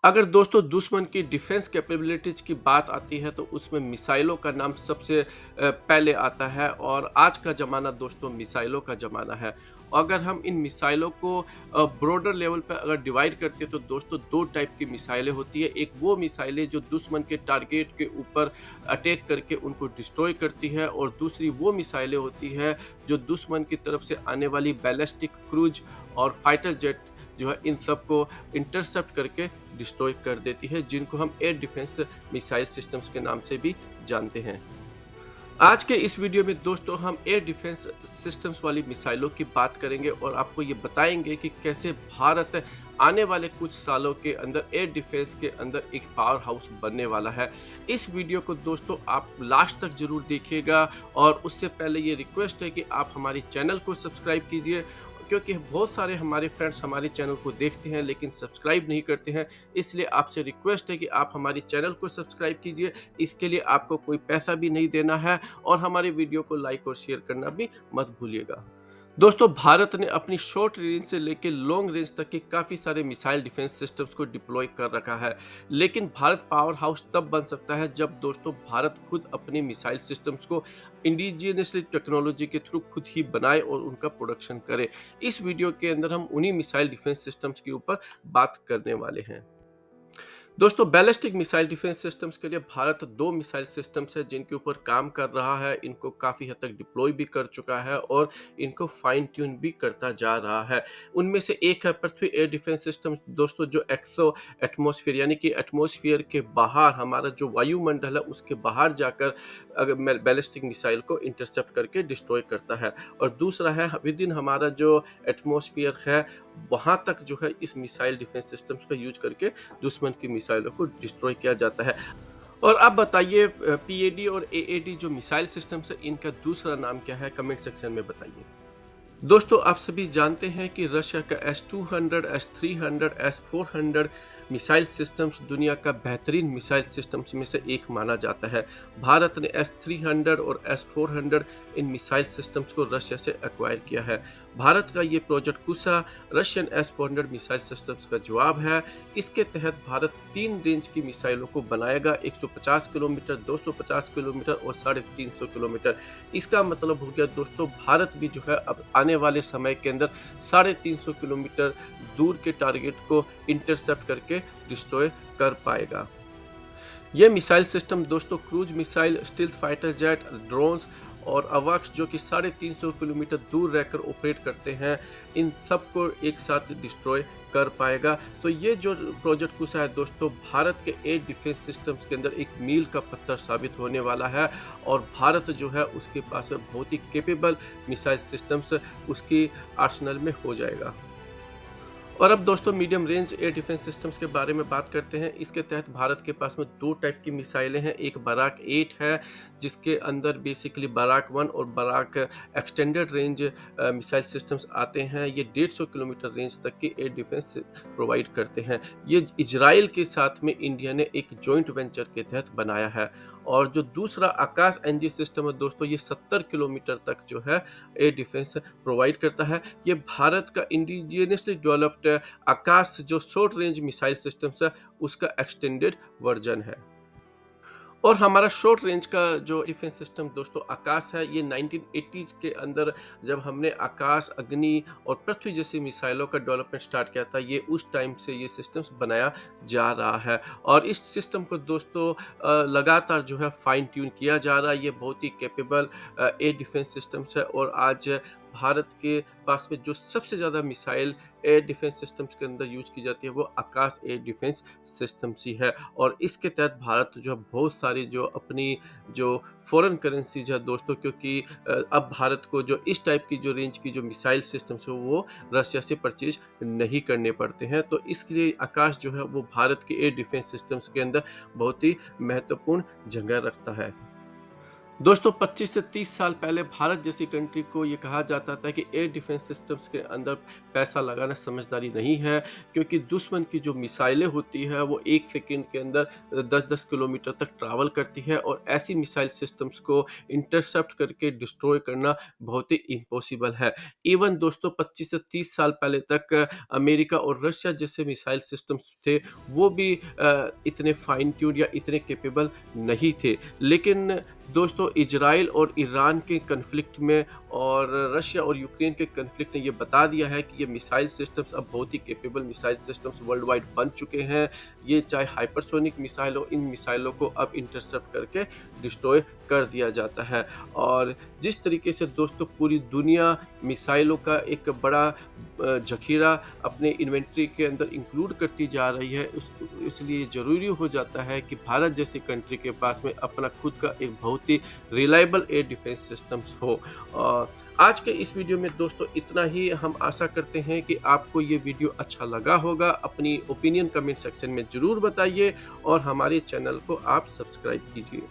अगर दोस्तों दुश्मन की डिफेंस कैपेबिलिटीज की बात आती है तो उसमें मिसाइलों का नाम सबसे पहले आता है और आज का ज़माना दोस्तों मिसाइलों का ज़माना है। अगर हम इन मिसाइलों को ब्रॉडर लेवल पर अगर डिवाइड करते हैं तो दोस्तों 2 टाइप की मिसाइलें होती है। एक वो मिसाइलें जो दुश्मन के टारगेट के ऊपर अटैक करके उनको डिस्ट्रॉय करती है और दूसरी वो मिसाइलें होती है जो दुश्मन की तरफ से आने वाली बैलिस्टिक क्रूज और फाइटर जेट जो है इन सबको इंटरसेप्ट करके डिस्ट्रॉय कर देती है, जिनको हम एयर डिफेंस मिसाइल सिस्टम्स के नाम से भी जानते हैं। आज के इस वीडियो में दोस्तों हम एयर डिफेंस सिस्टम्स वाली मिसाइलों की बात करेंगे और आपको ये बताएंगे कि कैसे भारत आने वाले कुछ सालों के अंदर एयर डिफेंस के अंदर एक पावर हाउस बनने वाला है। इस वीडियो को दोस्तों आप लास्ट तक जरूर देखिएगा और उससे पहले ये रिक्वेस्ट है कि आप हमारे चैनल को सब्सक्राइब कीजिए, क्योंकि बहुत सारे हमारे फ्रेंड्स हमारे चैनल को देखते हैं लेकिन सब्सक्राइब नहीं करते हैं। इसलिए आपसे रिक्वेस्ट है कि आप हमारे चैनल को सब्सक्राइब कीजिए। इसके लिए आपको कोई पैसा भी नहीं देना है और हमारे वीडियो को लाइक और शेयर करना भी मत भूलिएगा। दोस्तों भारत ने अपनी शॉर्ट रेंज से लेकर लॉन्ग रेंज तक के काफ़ी सारे मिसाइल डिफेंस सिस्टम्स को डिप्लॉय कर रखा है। लेकिन भारत पावर हाउस तब बन सकता है जब दोस्तों भारत खुद अपनी मिसाइल सिस्टम्स को इंडिजिनियसली टेक्नोलॉजी के थ्रू खुद ही बनाए और उनका प्रोडक्शन करे। इस वीडियो के अंदर हम उन्हीं मिसाइल डिफेंस सिस्टम्स के ऊपर बात करने वाले हैं। दोस्तों बैलिस्टिक मिसाइल डिफेंस सिस्टम्स के लिए भारत 2 मिसाइल सिस्टम्स है जिनके ऊपर काम कर रहा है। इनको काफ़ी हद तक डिप्लॉय भी कर चुका है और इनको फाइन ट्यून भी करता जा रहा है। उनमें से एक है पृथ्वी एयर डिफेंस सिस्टम दोस्तों, जो एक्सो एटमॉस्फेयर यानी कि एटमॉस्फेयर के बाहर हमारा जो वायुमंडल है उसके बाहर जाकर अगर बैलिस्टिक मिसाइल को इंटरसेप्ट करके डिस्ट्रॉय करता है। और दूसरा है विद इन हमारा जो एटमॉस्फेयर है वहाँ तक जो है इस मिसाइल डिफेंस सिस्टम्स का यूज करके दुश्मन की मिसाइलों को डिस्ट्रॉय किया जाता है। और अब बताइए पीएडी और एएडी जो मिसाइल सिस्टम्स है इनका दूसरा नाम क्या है, कमेंट सेक्शन में बताइए। दोस्तों आप सभी जानते हैं कि रशिया का S-200, S-300, S-400 missile systems दुनिया का बेहतरीन मिसाइल सिस्टम्स में से एक माना जाता है। भारत ने S-300 और S-400 इन मिसाइल सिस्टम्स को रशिया से एक्वायर किया है। भारत का ये प्रोजेक्ट कुसा रशियन S-400 मिसाइल सिस्टम्स का जवाब है। इसके तहत भारत 3 रेंज की मिसाइलों को बनाएगा, 150 किलोमीटर, 250 किलोमीटर और 350 किलोमीटर। इसका मतलब हो गया दोस्तों भारत भी जो है अब आने वाले समय के अंदर 350 किलोमीटर दूर के टारगेट को इंटरसेप्ट करके डिस्ट्रॉय कर पाएगा। ये मिसाइल सिस्टम दोस्तों cruise missile, stealth fighter jet, drones और अवाक्स जो कि 350 किलोमीटर दूर रहकर ऑपरेट करते हैं, इन सबको एक साथ डिस्ट्रॉय कर पाएगा। तो ये जो प्रोजेक्ट कुसा है दोस्तों भारत के एयर डिफेंस सिस्टम्स के अंदर एक मील का पत्थर साबित होने वाला है और भारत जो है उसके पास में बहुत ही कैपेबल मिसाइल सिस्टम्स उसकी आर्सेनल में हो जाएगा। और अब दोस्तों medium range air defence systems के बारे में बात करते हैं। इसके तहत भारत के पास में 2 टाइप की मिसाइलें हैं। एक बराक 8 है जिसके अंदर बेसिकली बराक 1 और Barak extended range missile systems आते हैं। ये 150 किलोमीटर रेंज तक की एयर डिफेंस प्रोवाइड करते हैं। ये इजराइल के साथ में इंडिया ने एक जॉइंट वेंचर के तहत बनाया है। और जो दूसरा आकाश एनजी सिस्टम है दोस्तों, ये 70 किलोमीटर तक जो है एयर डिफेंस प्रोवाइड करता है। ये भारत का इंडिजिनियसली डेवलप्ड आकाश जो शॉर्ट रेंज मिसाइल सिस्टम्स है उसका एक्सटेंडेड वर्जन है। और हमारा शॉर्ट रेंज का जो डिफेंस सिस्टम दोस्तों आकाश है, ये 1980s के अंदर जब हमने आकाश, अग्नि और पृथ्वी जैसी मिसाइलों का डेवलपमेंट स्टार्ट किया था, ये उस टाइम से ये सिस्टम्स बनाया जा रहा है। और इस सिस्टम को दोस्तों लगातार जो है फाइन ट्यून किया जा रहा है। ये बहुत ही कैपेबल एयर डिफेंस सिस्टम्स है और आज भारत के पास में जो सबसे ज़्यादा मिसाइल एयर डिफेंस सिस्टम्स के अंदर यूज की जाती है वो आकाश एयर डिफेंस सिस्टम्स ही है। और इसके तहत भारत जो है बहुत सारी जो अपनी जो फॉरेन करेंसीज है दोस्तों, क्योंकि अब भारत को जो इस टाइप की जो रेंज की जो मिसाइल सिस्टम्स है वो रशिया से परचेज नहीं करने पड़ते हैं। तो इसके लिए आकाश जो है वो भारत के एयर डिफेंस सिस्टम्स के अंदर बहुत ही महत्वपूर्ण जगह रखता है। दोस्तों 25 से 30 साल पहले भारत जैसी कंट्री को ये कहा जाता था कि एयर डिफेंस सिस्टम्स के अंदर पैसा लगाना समझदारी नहीं है, क्योंकि दुश्मन की जो मिसाइलें होती है वो 1 सेकंड के अंदर 10-10 किलोमीटर तक ट्रैवल करती है और ऐसी मिसाइल सिस्टम्स को इंटरसेप्ट करके डिस्ट्रॉय करना बहुत ही इम्पॉसिबल है। इवन दोस्तों 25 से 30 साल पहले तक अमेरिका और रशिया जैसे मिसाइल सिस्टम्स थे, वो भी इतने फाइन ट्यून या इतने कैपेबल नहीं थे। लेकिन दोस्तों इजराइल और ईरान के कन्फ्लिक्ट में और रशिया और यूक्रेन के कन्फ्लिक्ट ने ये बता दिया है कि ये मिसाइल सिस्टम्स अब बहुत ही capable missile systems worldwide बन चुके हैं। ये चाहे हाइपरसोनिक मिसाइल हो, इन मिसाइलों को अब इंटरसेप्ट करके डिस्ट्रॉय कर दिया जाता है। और जिस तरीके से दोस्तों पूरी दुनिया मिसाइलों का एक बड़ा ज़ख़ीरा अपने इन्वेंट्री के अंदर इंक्लूड करती जा रही है, इसलिए ज़रूरी हो जाता है कि भारत जैसी कंट्री के पास में अपना खुद का एक बहुत ही रिलायबल एयर डिफेंस सिस्टम्स हो। और आज के इस वीडियो में दोस्तों इतना ही। हम आशा करते हैं कि आपको ये वीडियो अच्छा लगा होगा। अपनी ओपिनियन कमेंट सेक्शन में ज़रूर बताइए और हमारे चैनल को आप सब्सक्राइब कीजिए।